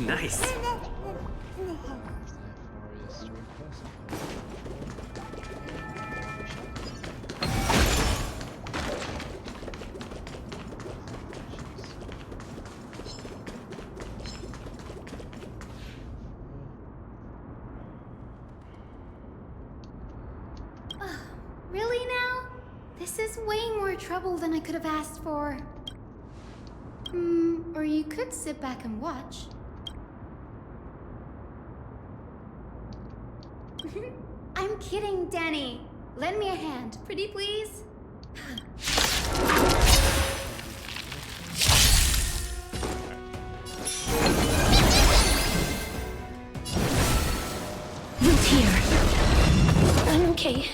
Nice. Really now? This is way more trouble than I could have asked for. Or you could sit back and watch. I'm kidding, Danny. Lend me a hand, pretty please. Root here. I'm okay.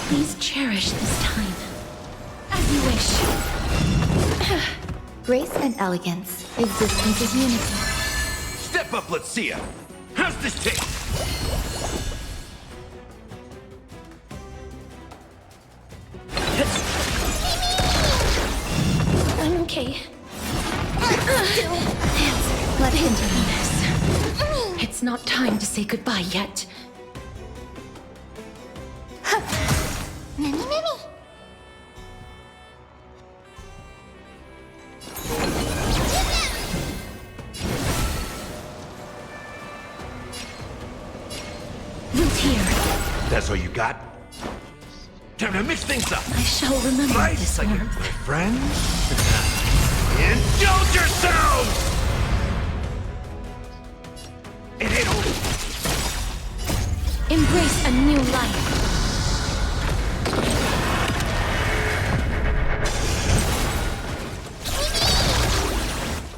Please cherish this time. As you wish. Grace and elegance. Existence is unity. Step up, let's see ya. How's this taste? I'm okay. Let him do this. It's not time to say goodbye yet. Mimi. Root here. That's all you got? Time to mix things up. I shall remember this Like warmth. my friends. Indulge yourselves! It ain't over. Embrace a new life.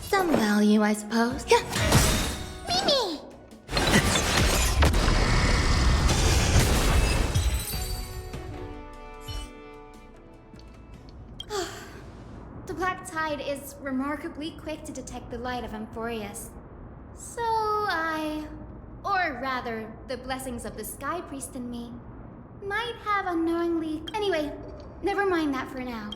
Some value, I suppose. Mimi! The Black Tide is remarkably quick to detect the light of Amphorius. So or rather, the blessings of the Sky Priest in me, might have unknowingly... Anyway, never mind that for now.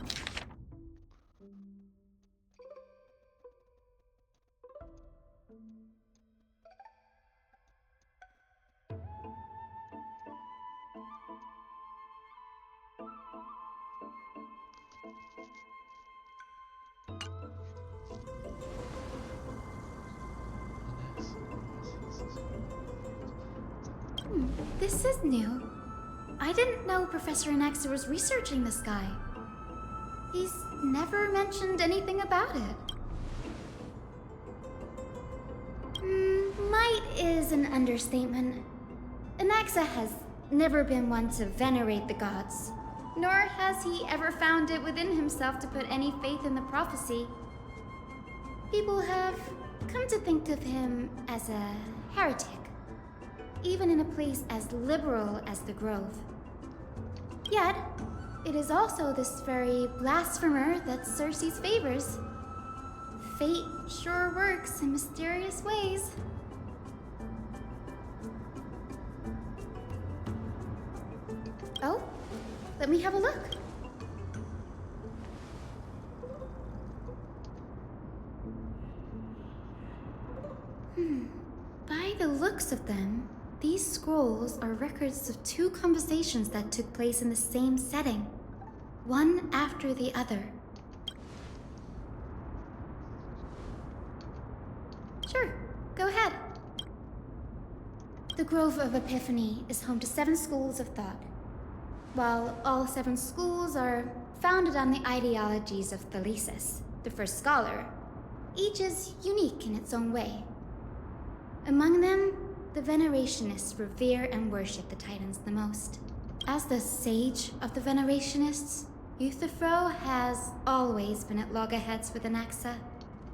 This is new. I didn't know Professor Anaxa was researching the sky. He's never mentioned anything about it. Might is an understatement. Anaxa has never been one to venerate the gods, nor has he ever found it within himself to put any faith in the prophecy. People have come to think of him as a heretic, even in a place as liberal as the Grove. Yet, it is also this very blasphemer that Circe's favors. Fate sure works in mysterious ways. Oh, let me have a look. By the looks of them, these scrolls are records of two conversations that took place in the same setting, one after the other. Sure, go ahead. The Grove of Epiphany is home to 7 schools of thought. While all 7 schools are founded on the ideologies of Thalesis, the first scholar, each is unique in its own way. Among them, the Venerationists revere and worship the Titans the most. As the sage of the Venerationists, Euthyphro has always been at loggerheads with Anaxa.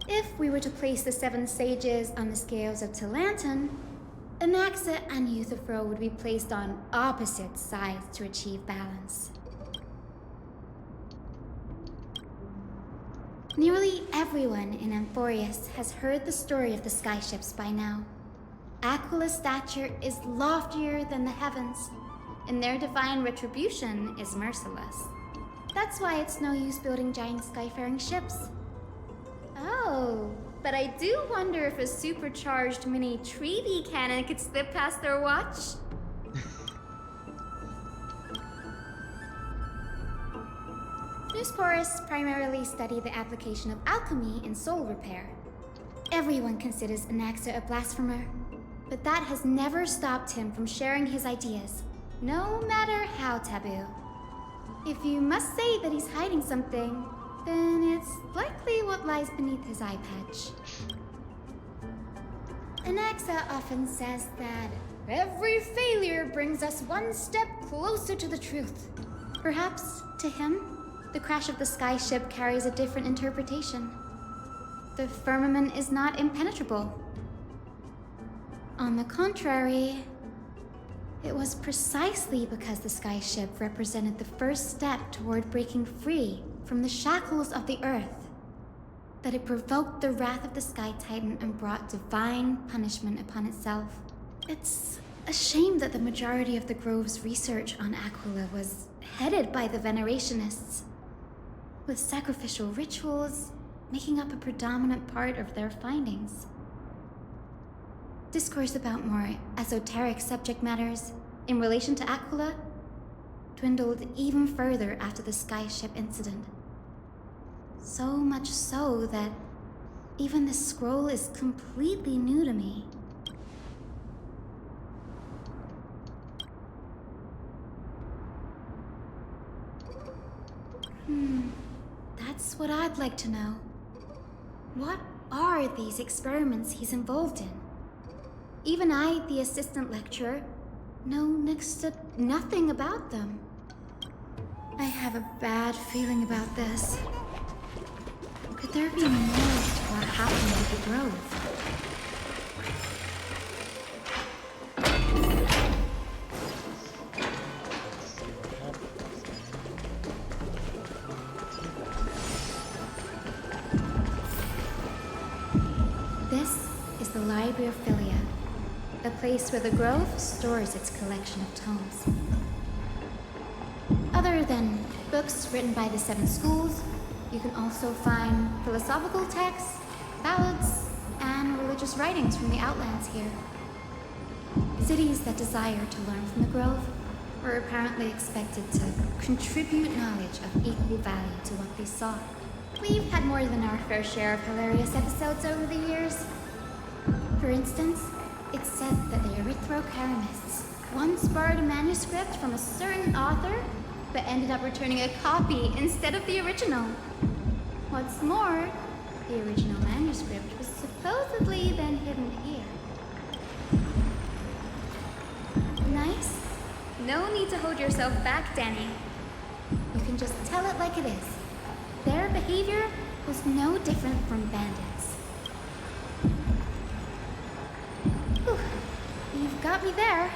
If we were to place the 7 sages on the scales of Talanton, Anaxa and Euthyphro would be placed on opposite sides to achieve balance. Nearly everyone in Amphorius has heard the story of the skyships by now. Aquila's stature is loftier than the heavens, and their divine retribution is merciless. That That's why it's no use building giant skyfaring ships. Oh, but I do wonder if a supercharged mini treaty cannon could slip past their watch. Newsporists primarily study the application of alchemy in soul repair. Everyone considers Anaxa a blasphemer, but that has never stopped him from sharing his ideas, no matter how taboo. If you must say that he's hiding something, then it's likely what lies beneath his eye patch. Anaxa often says that every failure brings us one step closer to the truth. Perhaps, to him, the crash of the skyship carries a different interpretation. The firmament is not impenetrable. On the contrary, it was precisely because the skyship represented the first step toward breaking free from the shackles of the earth that it provoked the wrath of the Sky Titan and brought divine punishment upon itself. It's a shame that the majority of the Grove's research on Aquila was headed by the Venerationists, with sacrificial rituals making up a predominant part of their findings. Discourse about more esoteric subject matters in relation to Aquila dwindled even further after the skyship incident. So much so that even the scroll is completely new to me. That's what I'd like to know. What are these experiments he's involved in? Even I, the assistant lecturer, know next to nothing about them. I have a bad feeling about this. Could there be more to what happened at the Grove? This is the Library of Philia, a place where the Grove stores its collection of tomes. Other than books written by the 7 schools, you can also find philosophical texts, ballads, and religious writings from the Outlands here. Cities that desire to learn from the Grove were apparently expected to contribute knowledge of equal value to what they saw. We've had more than our fair share of hilarious episodes over the years. For instance, it's said that the Erythrocaramists once borrowed a manuscript from a certain author, but ended up returning a copy instead of the original. What's more, the original manuscript was supposedly then hidden here. Nice? No need to hold yourself back, Danny. You can just tell it like it is. Their behavior was no different from bandits. Whew. You've got me there.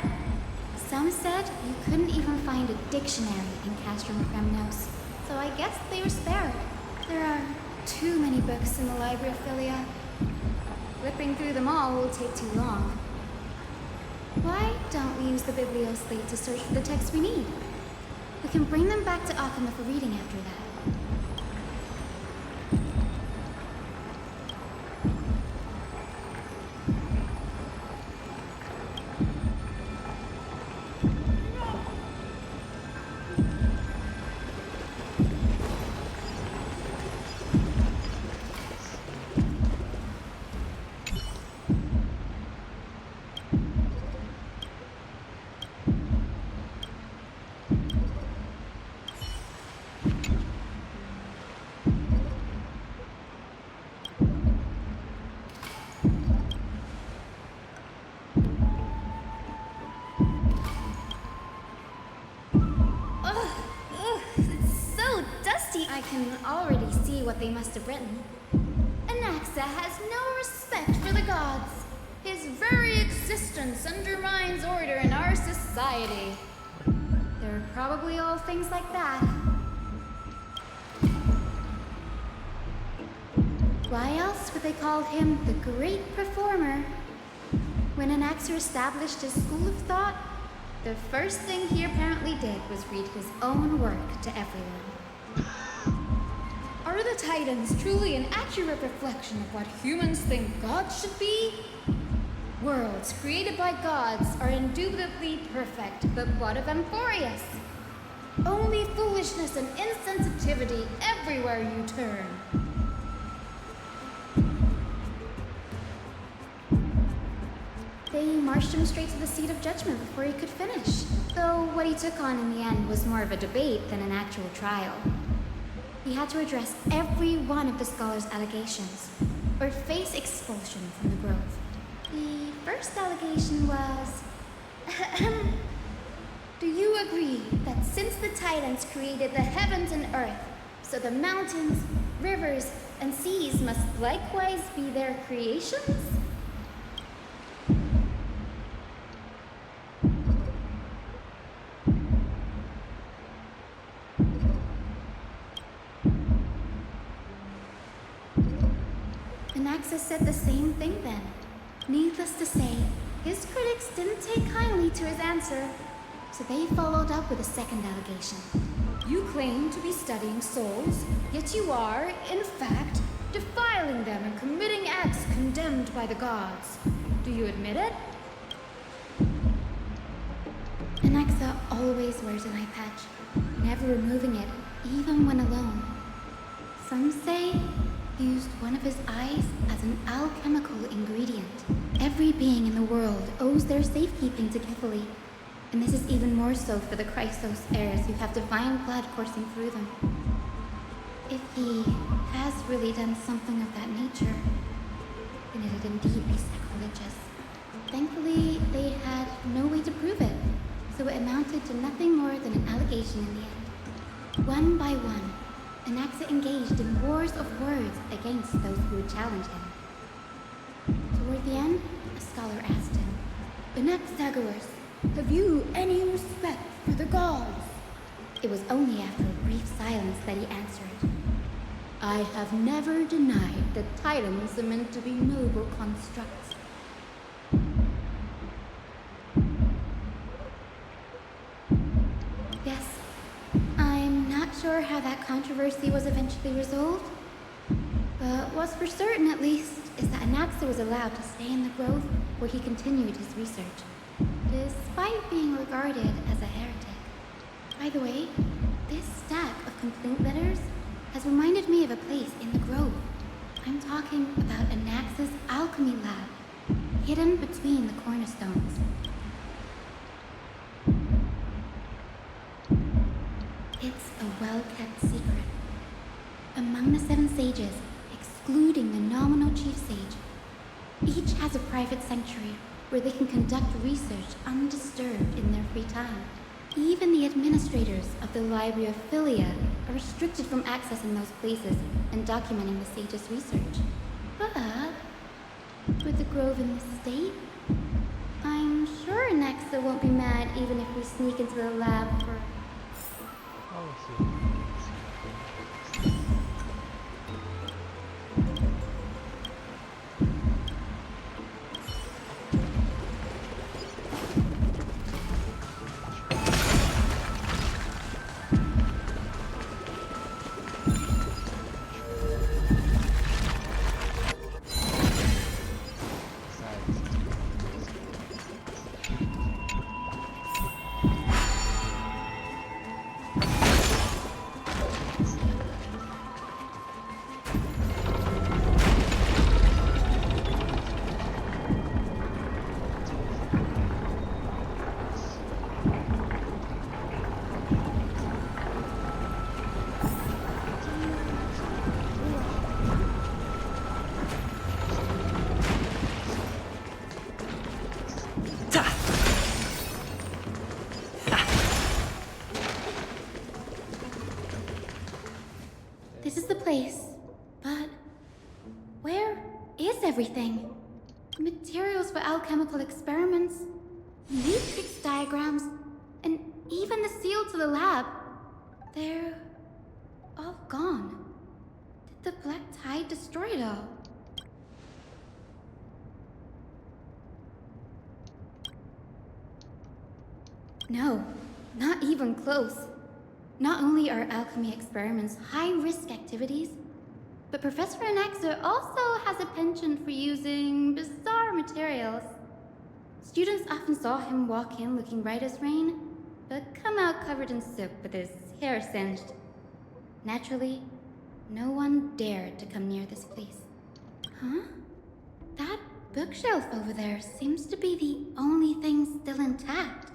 Some said you couldn't even find a dictionary in Castrum Kremnos, so I guess they were spared. There are too many books in the Library of Philia. Flipping through them all will take too long. Why don't we use the Biblioslate to search for the texts we need? We can bring them back to Akama for reading after that. I can already see what they must have written. Anaxa has no respect for the gods. His very existence undermines order in our society. They're probably all things like that. Why else would they call him the Great Performer? When Anaxa established his school of thought, the first thing he apparently did was read his own work to everyone. the Titans truly an accurate reflection of what humans think gods should be? Worlds created by gods are indubitably perfect, but what of Amphorius? Only foolishness and insensitivity everywhere you turn. They marched him straight to the seat of judgment before he could finish. Though what he took on in the end was more of a debate than an actual trial. He had to address every one of the scholar's allegations, or face expulsion from the grove. The first allegation was... Do you agree that since the Titans created the heavens and earth, so the mountains, rivers, and seas must likewise be their creations? Anaxus said the same thing then. Needless to say, his critics didn't take kindly to his answer, so they followed up with a second allegation. You claim to be studying souls, yet you are, in fact, defiling them and committing acts condemned by the gods. Do you admit it? Anaxa always wears an eye patch, never removing it, even when alone. Some say he used one of his eyes as an alchemical ingredient. Every being in the world owes their safekeeping to Kefali, and this is even more so for the Chrysos heirs who have divine blood coursing through them. If he has really done something of that nature, then it'd indeed be sacrilegious. Thankfully, they had no way to prove it, so it amounted to nothing more than an allegation in the end. One by one, Anaxa engaged in wars of words against those who would challenge him. Toward the end, a scholar asked him, Anaxagoras, have you any respect for the gods? It was only after a brief silence that he answered, I have never denied that Titans are meant to be noble constructs. Yes, I'm not sure how that controversy was eventually resolved, but what's for certain at least is that Anaxa was allowed to stay in the grove where he continued his research, despite being regarded as a heretic. By the way, this stack of complaint letters has reminded me of a place in the grove. I'm talking about Anaxa's alchemy lab, hidden between the cornerstones. It's a well-kept secret. Among the 7 sages, excluding the nominal chief sage, each has a private sanctuary where they can conduct research undisturbed in their free time. Even the administrators of the Library of Philia are restricted from accessing those places and documenting the sage's research. But with the grove in this state, I'm sure Anaxa won't be mad even if we sneak into the lab for... This is the place, but where is everything? Materials for alchemical experiments, matrix diagrams, and even the seal to the lab. They're all gone. Did the Black Tide destroy it all? No, not even close. Not only are alchemy experiments high-risk activities, But Professor Anaxa also has a penchant for using bizarre materials. Students often saw him walk in looking bright as rain, but come out covered in soot with his hair singed. Naturally, no one dared to come near this place. Huh? That bookshelf over there seems to be the only thing still intact.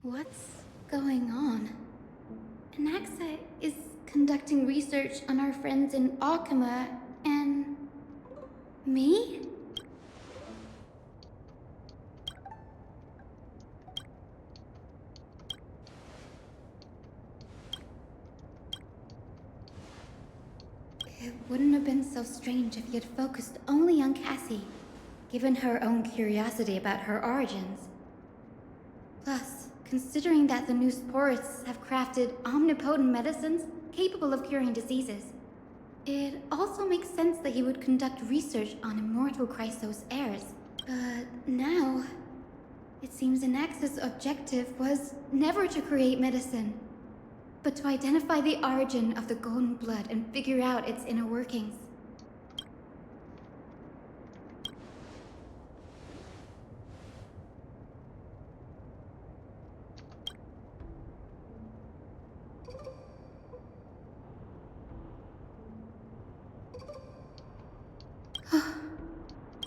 What's going on? Anaxa is conducting research on our friends in Alchema and... me? It wouldn't have been so strange if he had focused only on Cassie, given her own curiosity about her origins. Plus, considering that the new sporists have crafted omnipotent medicines capable of curing diseases, it also makes sense that he would conduct research on immortal Chrysos heirs. But now, it seems Anaxa's objective was never to create medicine, but to identify the origin of the golden blood and figure out its inner workings.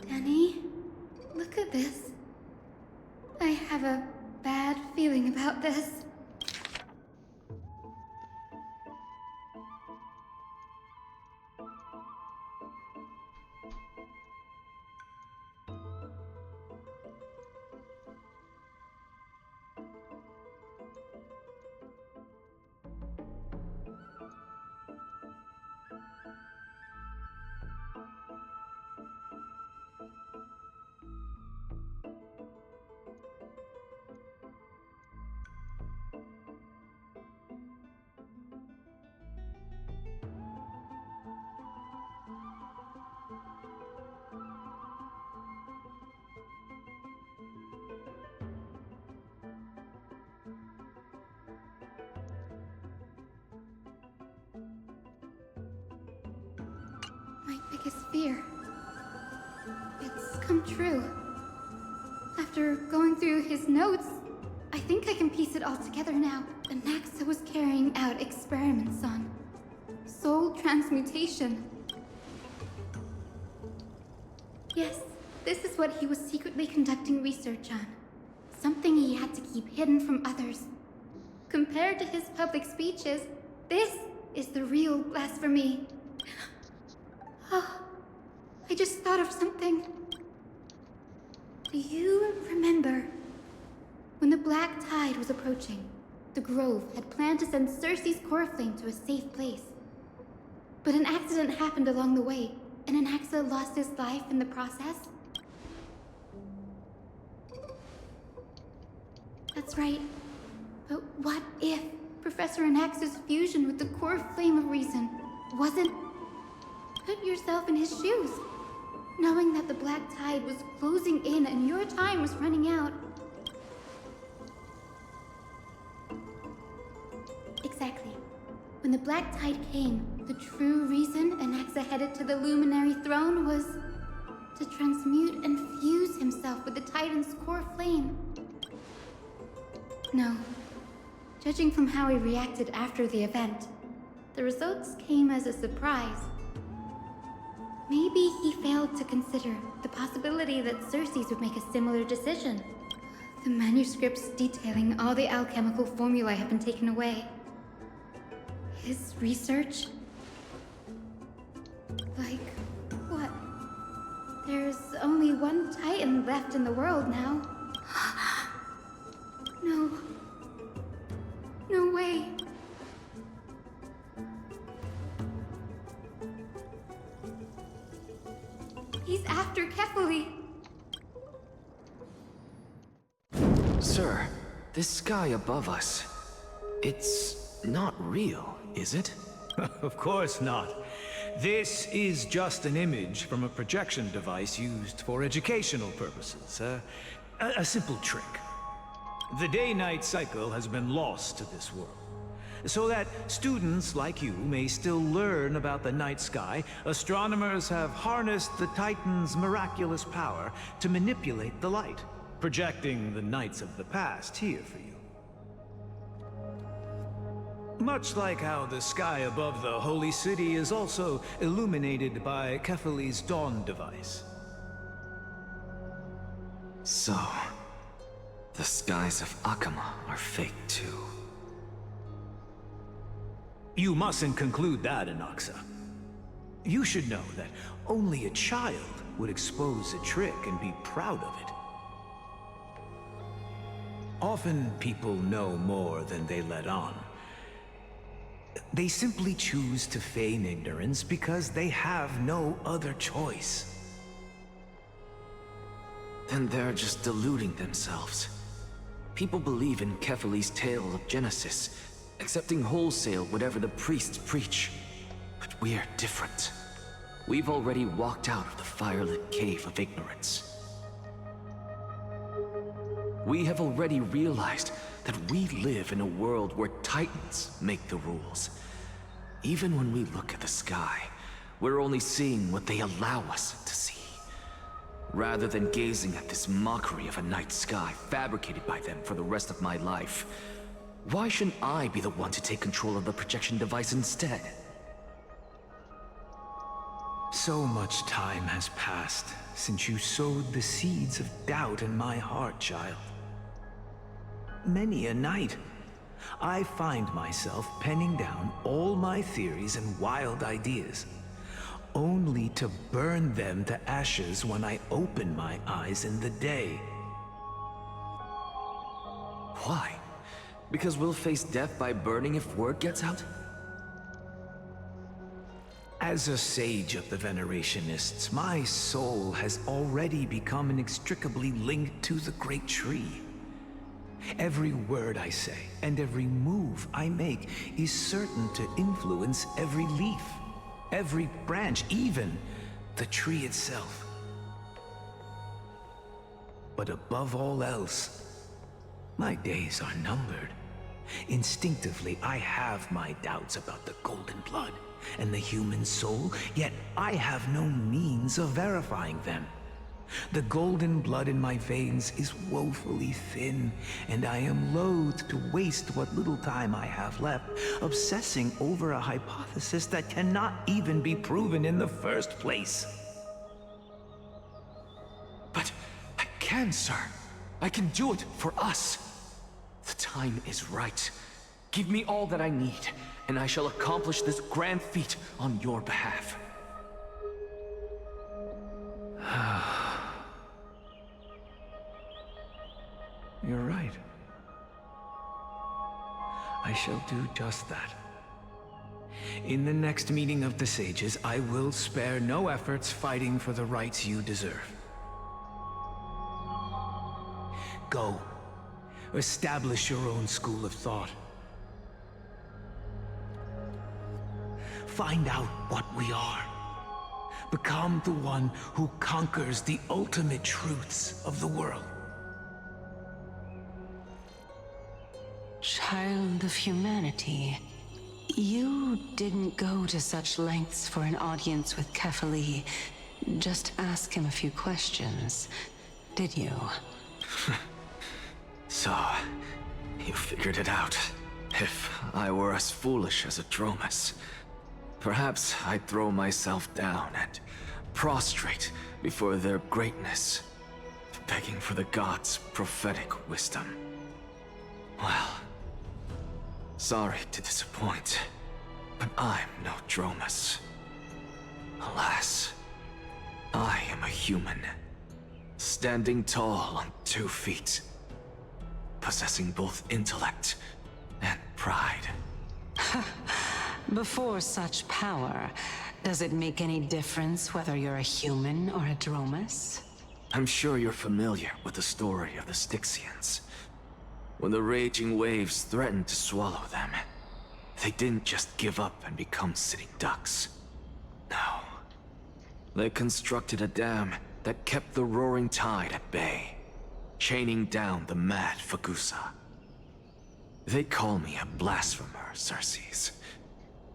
Danny, look at this. I have a bad feeling about this. My biggest fear. It's come true. After going through his notes, I think I can piece it all together now. Anaxa was carrying out experiments on soul transmutation. Yes, this is what he was secretly conducting research on. Something he had to keep hidden from others. Compared to his public speeches, this is the real blasphemy. Oh, I just thought of something. Do you remember when the Black Tide was approaching? The Grove had planned to send Cersei's core flame to a safe place. But an accident happened along the way, and Anaxa lost his life in the process? That's right. But what if Professor Anaxa's fusion with the core flame of reason wasn't... Put yourself in his shoes. Knowing that the Black Tide was closing in and your time was running out. Exactly. When the Black Tide came, the true reason Anaxa headed to the Luminary Throne was to transmute and fuse himself with the Titan's core flame. No. Judging from how he reacted after the event, the results came as a surprise. Maybe he failed to consider the possibility that Circe's would make a similar decision. The manuscripts detailing all the alchemical formulae have been taken away. His research? Like, what? There's only one Titan left in the world now. No. No way. He's after Kefali. Sir, this sky above us, it's not real, is it? Of course not. This is just an image from a projection device used for educational purposes. A simple trick. The day-night cycle has been lost to this world. So that students like you may still learn about the night sky, astronomers have harnessed the Titan's miraculous power to manipulate the light, projecting the nights of the past here for you. Much like how the sky above the Holy City is also illuminated by Kefali's dawn device. So, the skies of Akama are fake too. You mustn't conclude that, Inoxa. You should know that only a child would expose a trick and be proud of it. Often people know more than they let on. They simply choose to feign ignorance because they have no other choice. Then they're just deluding themselves. People believe in Kefali's tale of Genesis, accepting wholesale whatever the priests preach. But we're different. We've already walked out of the firelit cave of ignorance. We have already realized that we live in a world where Titans make the rules. Even when we look at the sky, we're only seeing what they allow us to see. Rather than gazing at this mockery of a night sky fabricated by them for the rest of my life, why shouldn't I be the one to take control of the projection device instead? So much time has passed since you sowed the seeds of doubt in my heart, child. Many a night, I find myself penning down all my theories and wild ideas, only to burn them to ashes when I open my eyes in the day. Why? Because we'll face death by burning if word gets out? As a sage of the Venerationists, my soul has already become inextricably linked to the great tree. Every word I say and every move I make is certain to influence every leaf, every branch, even the tree itself. But above all else, my days are numbered. Instinctively, I have my doubts about the golden blood and the human soul, yet I have no means of verifying them. The golden blood in my veins is woefully thin, and I am loath to waste what little time I have left obsessing over a hypothesis that cannot even be proven in the first place. But I can, sir. I can do it for us. The time is right. Give me all that I need, and I shall accomplish this grand feat on your behalf. You're right. I shall do just that. In the next meeting of the sages, I will spare no efforts fighting for the rights you deserve. Go. Establish your own school of thought. Find out what we are. Become the one who conquers the ultimate truths of the world. Child of humanity, you didn't go to such lengths for an audience with Kefali, just ask him a few questions, did you? So, you figured it out. If I were as foolish as a Dromus, perhaps I'd throw myself down and prostrate before their greatness, begging for the gods' prophetic wisdom. Well, sorry to disappoint, but I'm no Dromus. Alas, I am a human, standing tall on 2 feet, possessing both intellect and pride. Before such power, does it make any difference whether you're a human or a Dromus? I'm sure you're familiar with the story of the Styxians. When the raging waves threatened to swallow them, they didn't just give up and become sitting ducks. No. They constructed a dam that kept the roaring tide at bay, chaining down the mad Fagusa. They call me a blasphemer, Xerxes.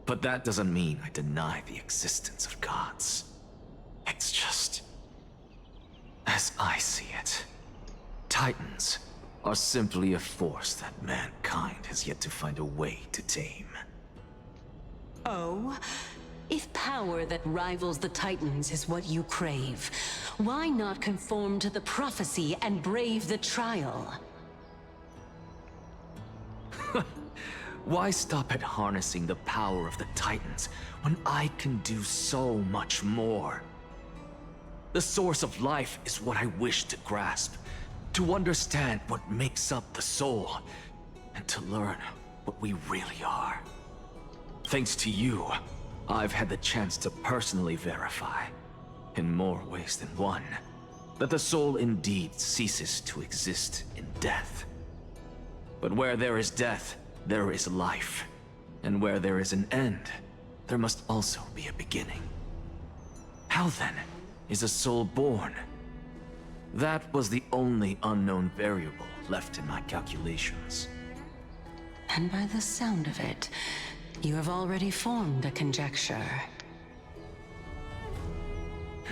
But that doesn't mean I deny the existence of gods. It's just... as I see it, Titans are simply a force that mankind has yet to find a way to tame. Oh? If power that rivals the Titans is what you crave, why not conform to the prophecy and brave the trial? Why stop at harnessing the power of the Titans when I can do so much more? The source of life is what I wish to grasp, to understand what makes up the soul, and to learn what we really are. Thanks to you, I've had the chance to personally verify, in more ways than one, that the soul indeed ceases to exist in death. But where there is death, there is life. And where there is an end, there must also be a beginning. How then is a soul born? That was the only unknown variable left in my calculations. And by the sound of it, you have already formed a conjecture.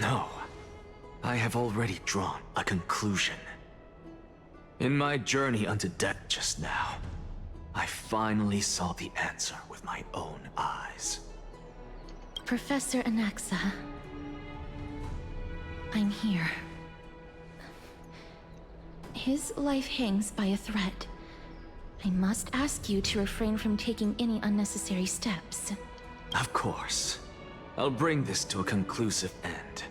No, I have already drawn a conclusion. In my journey unto death just now, I finally saw the answer with my own eyes. Professor Anaxa, I'm here. His life hangs by a thread. I must ask you to refrain from taking any unnecessary steps. Of course. I'll bring this to a conclusive end,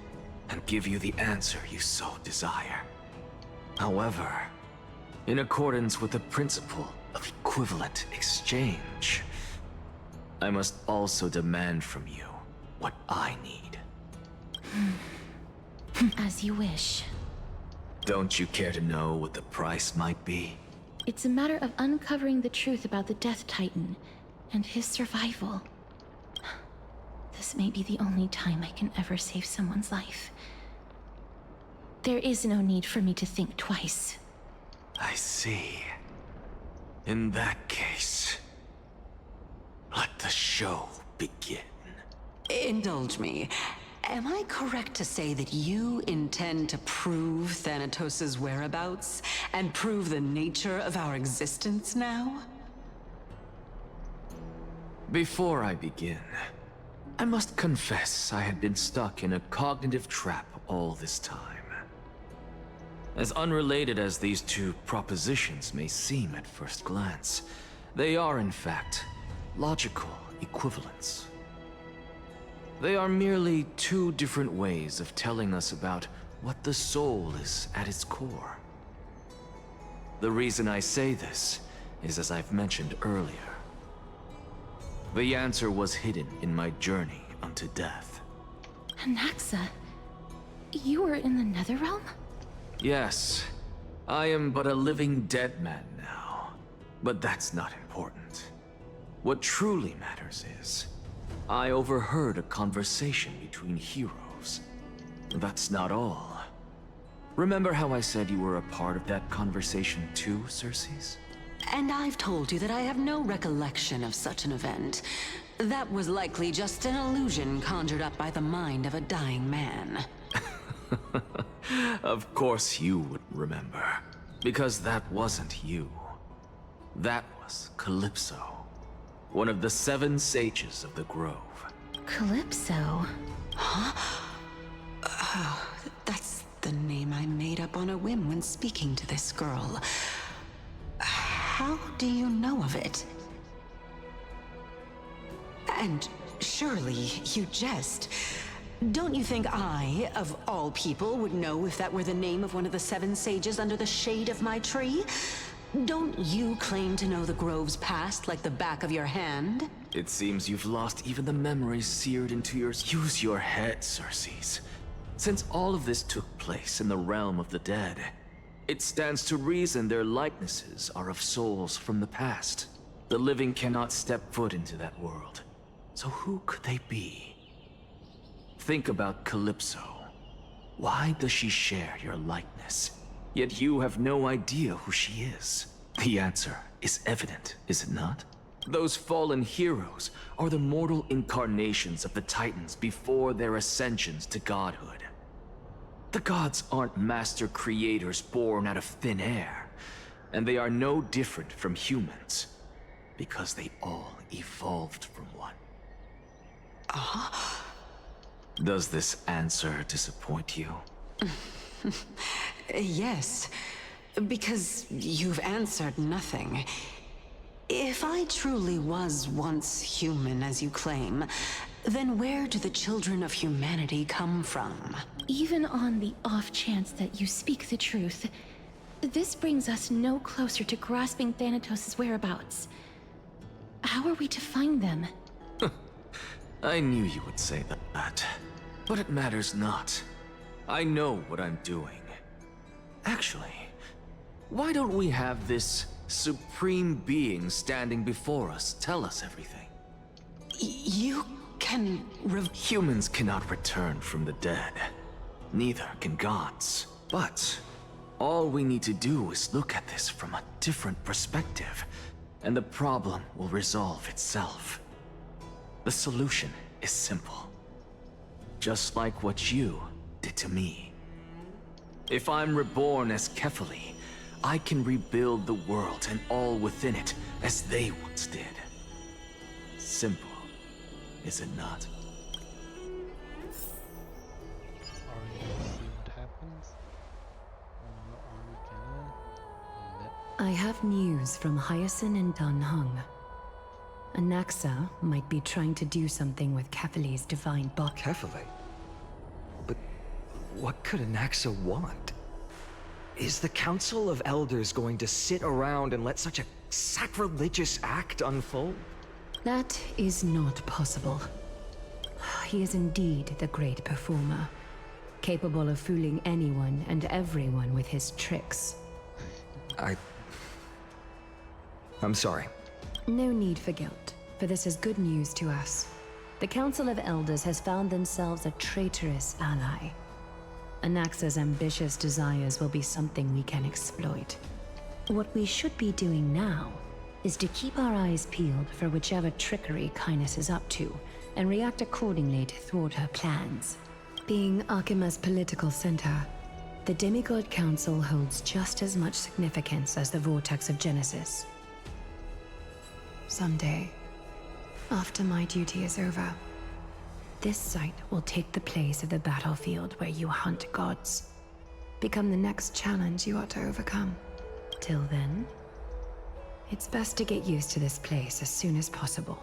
and give you the answer you so desire. However, in accordance with the principle of equivalent exchange, I must also demand from you what I need. As you wish. Don't you care to know what the price might be? It's a matter of uncovering the truth about the Death Titan and his survival. This may be the only time I can ever save someone's life. There is no need for me to think twice. I see. In that case, let the show begin. Indulge me. Am I correct to say that you intend to prove Thanatos' whereabouts and prove the nature of our existence now? Before I begin, I must confess I had been stuck in a cognitive trap all this time. As unrelated as these two propositions may seem at first glance, they are in fact logical equivalents. They are merely two different ways of telling us about what the soul is at its core. The reason I say this is, as I've mentioned earlier, the answer was hidden in my journey unto death. Anaxa, you were in the Netherrealm? Yes, I am but a living dead man now, but that's not important. What truly matters is, I overheard a conversation between heroes. That's not all. Remember how I said you were a part of that conversation too, Xerxes? And I've told you that I have no recollection of such an event. That was likely just an illusion conjured up by the mind of a dying man. Of course you would remember. Because that wasn't you. That was Calypso. One of the 7 sages of the Grove. Calypso? That's the name I made up on a whim when speaking to this girl. How do you know of it? And surely you jest. Don't you think I, of all people, would know if that were the name of one of the 7 sages under the shade of my tree? Don't you claim to know the Grove's past like the back of your hand? It seems you've lost even the memories seared into your... Use your head, Circes. Since all of this took place in the realm of the dead, it stands to reason their likenesses are of souls from the past. The living cannot step foot into that world. So who could they be? Think about Calypso. Why does she share your likeness? Yet you have no idea who she is. The answer is evident, is it not? Those fallen heroes are the mortal incarnations of the Titans before their ascensions to godhood. The gods aren't master creators born out of thin air, and they are no different from humans, because they all evolved from one. Does this answer disappoint you? Yes, because you've answered nothing. If I truly was once human, as you claim, then where do the children of humanity come from? Even on the off chance that you speak the truth, this brings us no closer to grasping Thanatos' whereabouts. How are we to find them? I knew you would say that. But it matters not. I know what I'm doing. Actually, why don't we have this supreme being standing before us tell us everything? You can Humans cannot return from the dead. Neither can gods. But all we need to do is look at this from a different perspective, and the problem will resolve itself. The solution is simple. Just like what you did to me. If I'm reborn as Kefali, I can rebuild the world and all within it as they once did. Simple, is it not? Are we gonna see what happens? Or are we gonna let... I have news from Hyacinth and Dan Heng. Anaxa might be trying to do something with Kefali's divine bot. Kefali? But what could Anaxa want? Is the Council of Elders going to sit around and let such a sacrilegious act unfold? That is not possible. He is indeed the great performer, capable of fooling anyone and everyone with his tricks. I'm sorry. No need for guilt, for this is good news to us. The Council of Elders has found themselves a traitorous ally. Anaxa's ambitious desires will be something we can exploit. What we should be doing now is to keep our eyes peeled for whichever trickery Kynus is up to, and react accordingly to thwart her plans. Being Akima's political center, the Demigod Council holds just as much significance as the Vortex of Genesis. Someday, after my duty is over, this site will take the place of the battlefield where you hunt gods. Become the next challenge you ought to overcome. Till then, it's best to get used to this place as soon as possible.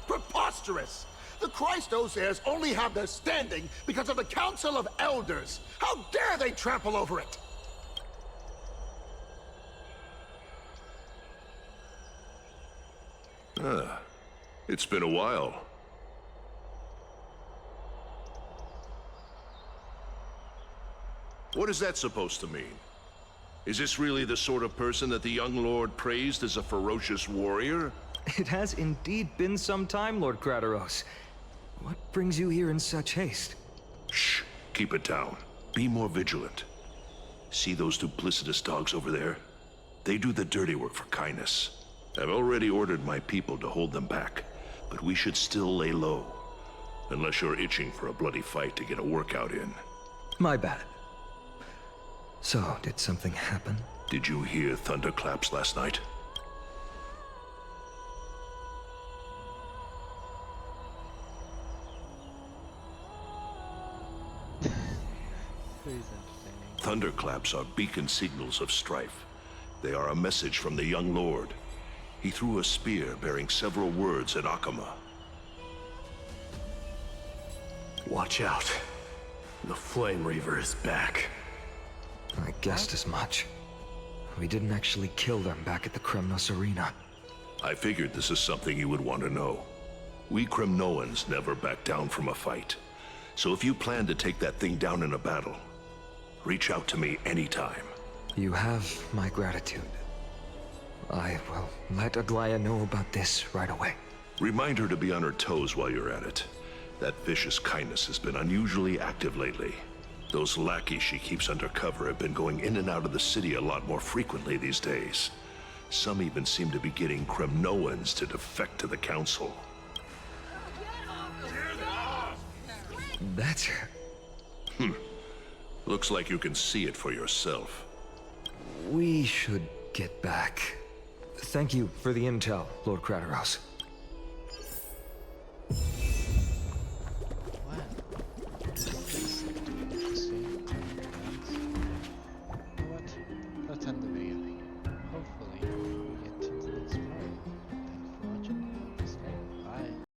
Preposterous! The Christos-heirs only have their standing because of the Council of Elders! How dare they trample over it! It's been a while. What is that supposed to mean? Is this really the sort of person that the young lord praised as a ferocious warrior? It has indeed been some time, Lord Crateros. What brings you here in such haste? Shh, keep it down. Be more vigilant. See those duplicitous dogs over there? They do the dirty work for kindness. I've already ordered my people to hold them back, but we should still lay low. Unless you're itching for a bloody fight to get a workout in. My bad. So, did something happen? Did you hear thunderclaps last night? Very entertaining. Thunderclaps are beacon signals of strife. They are a message from the young lord. He threw a spear bearing several words at Akama. Watch out. The Flame Reaver is back. I guessed as much. We didn't actually kill them back at the Kremnos Arena. I figured this is something you would want to know. We Kremnoans never back down from a fight. So if you plan to take that thing down in a battle, reach out to me anytime. You have my gratitude. I will let Aglaya know about this right away. Remind her to be on her toes while you're at it. That vicious kindness has been unusually active lately. Those lackeys she keeps under cover have been going in and out of the city a lot more frequently these days. Some even seem to be getting Kremnoans to defect to the council. That's her. Looks like you can see it for yourself. We should get back. Thank you for the intel, Lord Crateros.